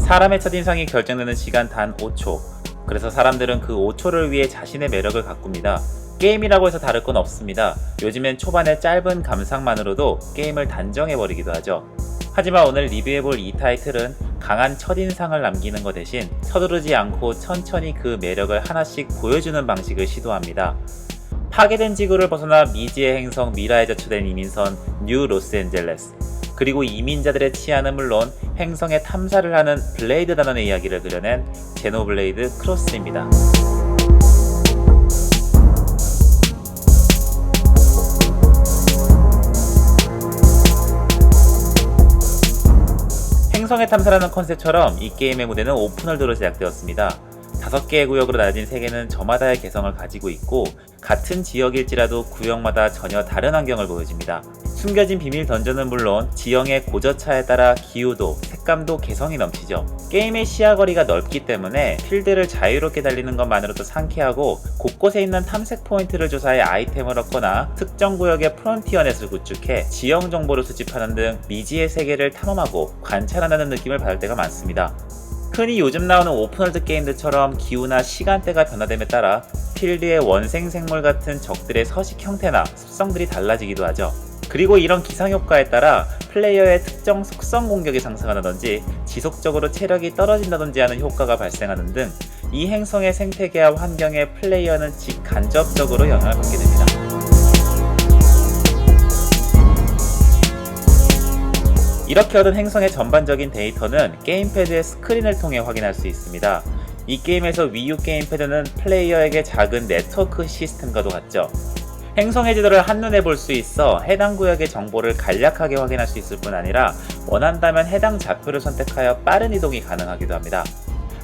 사람의 첫인상이 결정되는 시간 단 5초. 그래서 사람들은 그 5초를 위해 자신의 매력을 가꿉니다. 게임이라고 해서 다를 건 없습니다. 요즘엔 초반의 짧은 감상만으로도 게임을 단정해버리기도 하죠. 하지만 오늘 리뷰해볼 이 타이틀은 강한 첫인상을 남기는 것 대신 서두르지 않고 천천히 그 매력을 하나씩 보여주는 방식을 시도합니다. 파괴된 지구를 벗어나 미지의 행성 미라에 저초된 이민선 뉴 로스앤젤레스, 그리고 이민자들의 치안은 물론 행성의 탐사를 하는 블레이드 단원의 이야기를 그려낸 제노블레이드 크로스입니다. 행성의 탐사라는 컨셉처럼 이 게임의 무대는 오픈월드로 제작되었습니다. 5개의 구역으로 나눠진 세계는 저마다의 개성을 가지고 있고 같은 지역일지라도 구역마다 전혀 다른 환경을 보여줍니다. 숨겨진 비밀 던전은 물론 지형의 고저차에 따라 기후도, 색감도 개성이 넘치죠. 게임의 시야거리가 넓기 때문에 필드를 자유롭게 달리는 것만으로도 상쾌하고 곳곳에 있는 탐색 포인트를 조사해 아이템을 얻거나 특정 구역의 프론티어넷을 구축해 지형 정보를 수집하는 등 미지의 세계를 탐험하고 관찰한다는 느낌을 받을 때가 많습니다. 흔히 요즘 나오는 오픈월드 게임들처럼 기후나 시간대가 변화됨에 따라 필드의 원생생물 같은 적들의 서식 형태나 습성들이 달라지기도 하죠. 그리고 이런 기상효과에 따라 플레이어의 특정 속성 공격이 상승한다든지 지속적으로 체력이 떨어진다든지 하는 효과가 발생하는 등 이 행성의 생태계와 환경에 플레이어는 직간접적으로 영향을 받게 됩니다. 이렇게 얻은 행성의 전반적인 데이터는 게임패드의 스크린을 통해 확인할 수 있습니다. 이 게임에서 위유 게임패드는 플레이어에게 작은 네트워크 시스템과도 같죠. 행성의 지도를 한눈에 볼 수 있어 해당 구역의 정보를 간략하게 확인할 수 있을 뿐 아니라 원한다면 해당 좌표를 선택하여 빠른 이동이 가능하기도 합니다.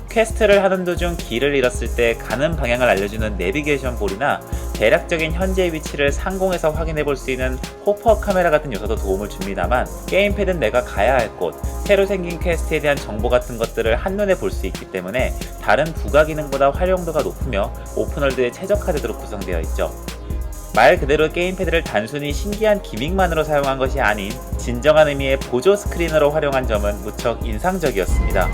퀘스트를 하는 도중 길을 잃었을 때 가는 방향을 알려주는 내비게이션 볼이나 대략적인 현재 위치를 상공에서 확인해 볼 수 있는 호퍼 카메라 같은 요소도 도움을 줍니다만 게임패드는 내가 가야 할 곳, 새로 생긴 퀘스트에 대한 정보 같은 것들을 한눈에 볼 수 있기 때문에 다른 부가 기능보다 활용도가 높으며 오픈월드에 최적화되도록 구성되어 있죠. 말 그대로 게임패드를 단순히 신기한 기믹만으로 사용한 것이 아닌 진정한 의미의 보조 스크린으로 활용한 점은 무척 인상적이었습니다.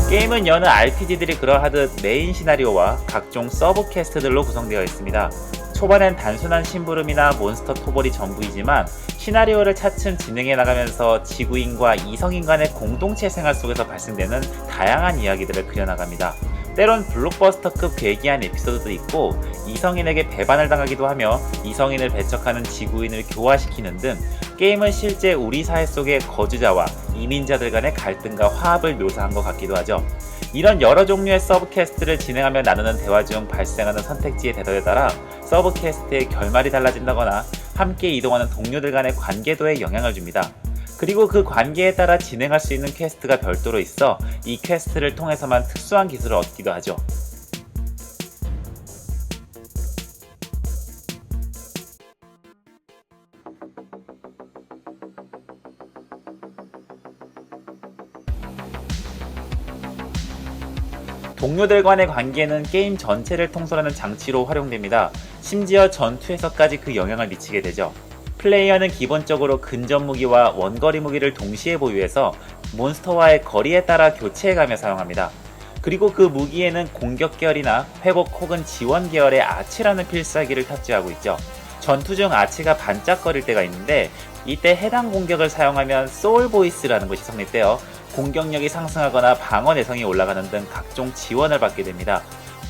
게임은 여느 RPG들이 그러하듯 메인 시나리오와 각종 서브 퀘스트들로 구성되어 있습니다. 초반엔 단순한 심부름이나 몬스터 토벌이 전부이지만 시나리오를 차츰 진행해 나가면서 지구인과 이성인 간의 공동체 생활 속에서 발생되는 다양한 이야기들을 그려나갑니다. 때론 블록버스터급 괴기한 에피소드도 있고 이성인에게 배반을 당하기도 하며 이성인을 배척하는 지구인을 교화시키는 등 게임은 실제 우리 사회 속의 거주자와 이민자들 간의 갈등과 화합을 묘사한 것 같기도 하죠. 이런 여러 종류의 서브 퀘스트를 진행하며 나누는 대화 중 발생하는 선택지의 대답에 따라 서브 퀘스트의 결말이 달라진다거나 함께 이동하는 동료들 간의 관계도에 영향을 줍니다. 그리고 그 관계에 따라 진행할 수 있는 퀘스트가 별도로 있어 이 퀘스트를 통해서만 특수한 기술을 얻기도 하죠. 동료들 간의 관계는 게임 전체를 통솔하는 장치로 활용됩니다. 심지어 전투에서까지 그 영향을 미치게 되죠. 플레이어는 기본적으로 근접 무기와 원거리 무기를 동시에 보유해서 몬스터와의 거리에 따라 교체해가며 사용합니다. 그리고 그 무기에는 공격 계열이나 회복 혹은 지원 계열의 아치라는 필살기를 탑재하고 있죠. 전투 중 아치가 반짝거릴 때가 있는데 이때 해당 공격을 사용하면 소울 보이스라는 것이 성립되어 공격력이 상승하거나 방어 내성이 올라가는 등 각종 지원을 받게 됩니다.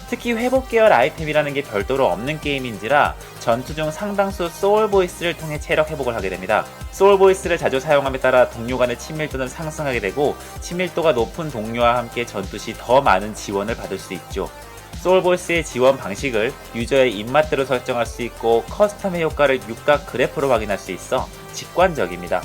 특히 회복 계열 아이템이라는 게 별도로 없는 게임인지라 전투 중 상당수 소울 보이스를 통해 체력 회복을 하게 됩니다. 소울 보이스를 자주 사용함에 따라 동료 간의 친밀도는 상승하게 되고 친밀도가 높은 동료와 함께 전투 시 더 많은 지원을 받을 수 있죠. 소울 보이스의 지원 방식을 유저의 입맛대로 설정할 수 있고 커스텀의 효과를 육각 그래프로 확인할 수 있어 직관적입니다.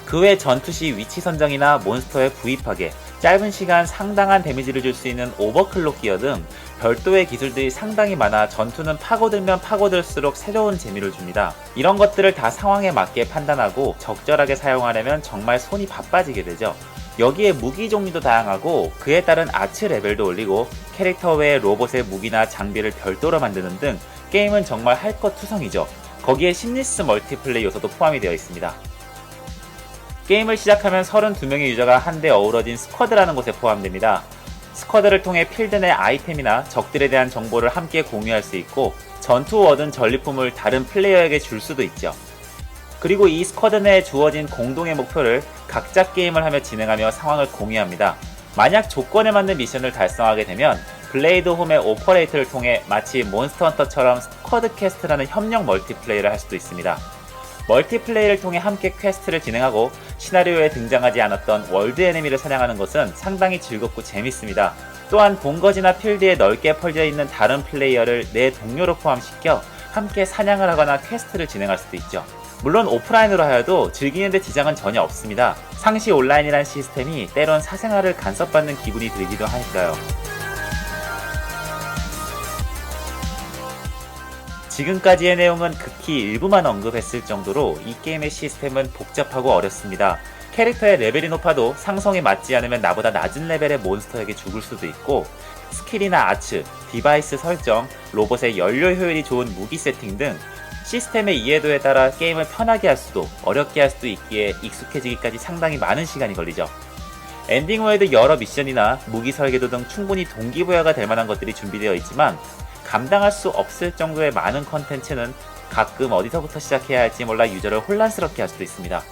그 외 전투 시 위치 선정이나 몬스터의 구입하기, 짧은 시간 상당한 데미지를 줄 수 있는 오버클록 기어 등 별도의 기술들이 상당히 많아 전투는 파고들면 파고들수록 새로운 재미를 줍니다. 이런 것들을 다 상황에 맞게 판단하고 적절하게 사용하려면 정말 손이 바빠지게 되죠. 여기에 무기 종류도 다양하고 그에 따른 아츠 레벨도 올리고 캐릭터 외에 로봇의 무기나 장비를 별도로 만드는 등 게임은 정말 할 것 투성이죠. 거기에 심리스 멀티플레이 요소도 포함이 되어 있습니다. 게임을 시작하면 32명의 유저가 한데 어우러진 스쿼드라는 곳에 포함됩니다. 스쿼드를 통해 필드 내 아이템이나 적들에 대한 정보를 함께 공유할 수 있고 전투 후 얻은 전리품을 다른 플레이어에게 줄 수도 있죠. 그리고 이 스쿼드 내에 주어진 공동의 목표를 각자 게임을 하며 진행하며 상황을 공유합니다. 만약 조건에 맞는 미션을 달성하게 되면 블레이드 홈의 오퍼레이트를 통해 마치 몬스터 헌터처럼 스쿼드 퀘스트라는 협력 멀티플레이를 할 수도 있습니다. 멀티플레이를 통해 함께 퀘스트를 진행하고 시나리오에 등장하지 않았던 월드 에니미를 사냥하는 것은 상당히 즐겁고 재밌습니다. 또한 본거지나 필드에 넓게 펼쳐 있는 다른 플레이어를 내 동료로 포함시켜 함께 사냥을 하거나 퀘스트를 진행할 수도 있죠. 물론 오프라인으로 하여도 즐기는데 지장은 전혀 없습니다. 상시 온라인이란 시스템이 때론 사생활을 간섭받는 기분이 들기도 하니까요. 지금까지의 내용은 극히 일부만 언급했을 정도로 이 게임의 시스템은 복잡하고 어렵습니다. 캐릭터의 레벨이 높아도 상성에 맞지 않으면 나보다 낮은 레벨의 몬스터에게 죽을 수도 있고 스킬이나 아츠, 디바이스 설정, 로봇의 연료 효율이 좋은 무기 세팅 등 시스템의 이해도에 따라 게임을 편하게 할 수도 어렵게 할 수도 있기에 익숙해지기까지 상당히 많은 시간이 걸리죠. 엔딩 후에도 여러 미션이나 무기 설계도 등 충분히 동기부여가 될 만한 것들이 준비되어 있지만 감당할 수 없을 정도의 많은 컨텐츠는 가끔 어디서부터 시작해야 할지 몰라 유저를 혼란스럽게 할 수도 있습니다.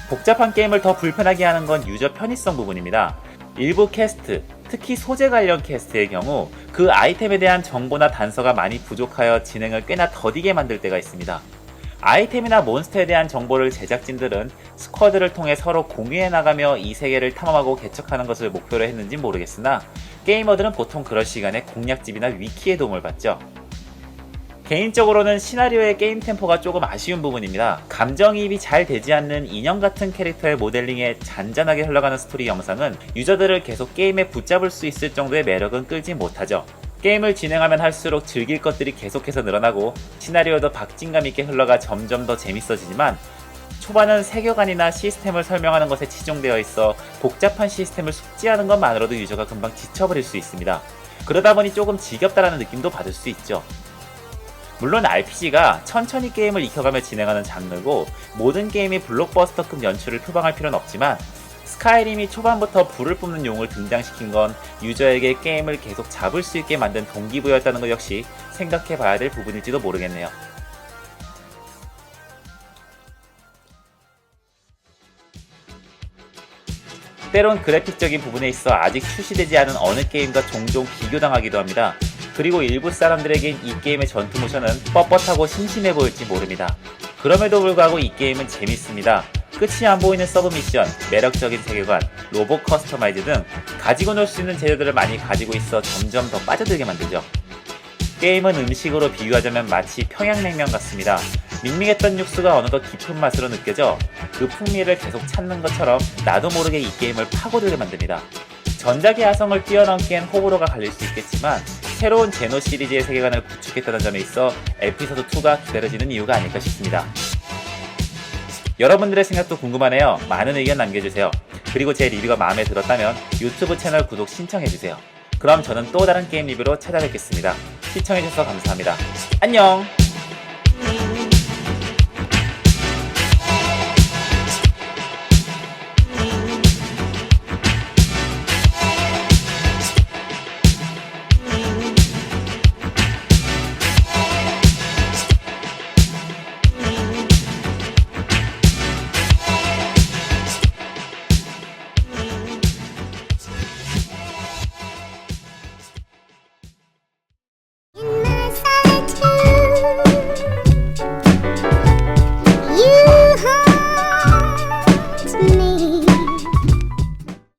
복잡한 게임을 더 불편하게 하는 건 유저 편의성 부분입니다. 일부 퀘스트, 특히 소재 관련 퀘스트의 경우 그 아이템에 대한 정보나 단서가 많이 부족하여 진행을 꽤나 더디게 만들 때가 있습니다. 아이템이나 몬스터에 대한 정보를 제작진들은 스쿼드를 통해 서로 공유해 나가며 이 세계를 탐험하고 개척하는 것을 목표로 했는지 모르겠으나 게이머들은 보통 그럴 시간에 공략집이나 위키의 도움을 받죠. 개인적으로는 시나리오의 게임 템포가 조금 아쉬운 부분입니다. 감정이입이 잘 되지 않는 인형 같은 캐릭터의 모델링에 잔잔하게 흘러가는 스토리 영상은 유저들을 계속 게임에 붙잡을 수 있을 정도의 매력은 끌지 못하죠. 게임을 진행하면 할수록 즐길 것들이 계속해서 늘어나고 시나리오도 박진감 있게 흘러가 점점 더 재밌어지지만 초반은 세계관이나 시스템을 설명하는 것에 치중되어 있어 복잡한 시스템을 숙지하는 것만으로도 유저가 금방 지쳐버릴 수 있습니다. 그러다 보니 조금 지겹다라는 느낌도 받을 수 있죠. 물론 RPG가 천천히 게임을 익혀가며 진행하는 장르고 모든 게임이 블록버스터급 연출을 표방할 필요는 없지만 스카이림이 초반부터 불을 뿜는 용을 등장시킨 건 유저에게 게임을 계속 잡을 수 있게 만든 동기부여였다는 것 역시 생각해봐야 될 부분일지도 모르겠네요. 때론 그래픽적인 부분에 있어 아직 출시되지 않은 어느 게임과 종종 비교당하기도 합니다. 그리고 일부 사람들에겐 이 게임의 전투 모션은 뻣뻣하고 심심해 보일지 모릅니다. 그럼에도 불구하고 이 게임은 재밌습니다. 끝이 안 보이는 서브 미션, 매력적인 세계관, 로봇 커스터마이즈 등 가지고 놀 수 있는 재료들을 많이 가지고 있어 점점 더 빠져들게 만들죠. 게임은 음식으로 비유하자면 마치 평양냉면 같습니다. 밍밍했던 육수가 어느덧 깊은 맛으로 느껴져 그 풍미를 계속 찾는 것처럼 나도 모르게 이 게임을 파고들게 만듭니다. 전작의 야성을 뛰어넘기엔 호불호가 갈릴 수 있겠지만 새로운 제노 시리즈의 세계관을 구축했다는 점에 있어 에피소드 2가 기다려지는 이유가 아닐까 싶습니다. 여러분들의 생각도 궁금하네요. 많은 의견 남겨주세요. 그리고 제 리뷰가 마음에 들었다면 유튜브 채널 구독 신청해주세요. 그럼 저는 또 다른 게임 리뷰로 찾아뵙겠습니다. 시청해주셔서 감사합니다. 안녕!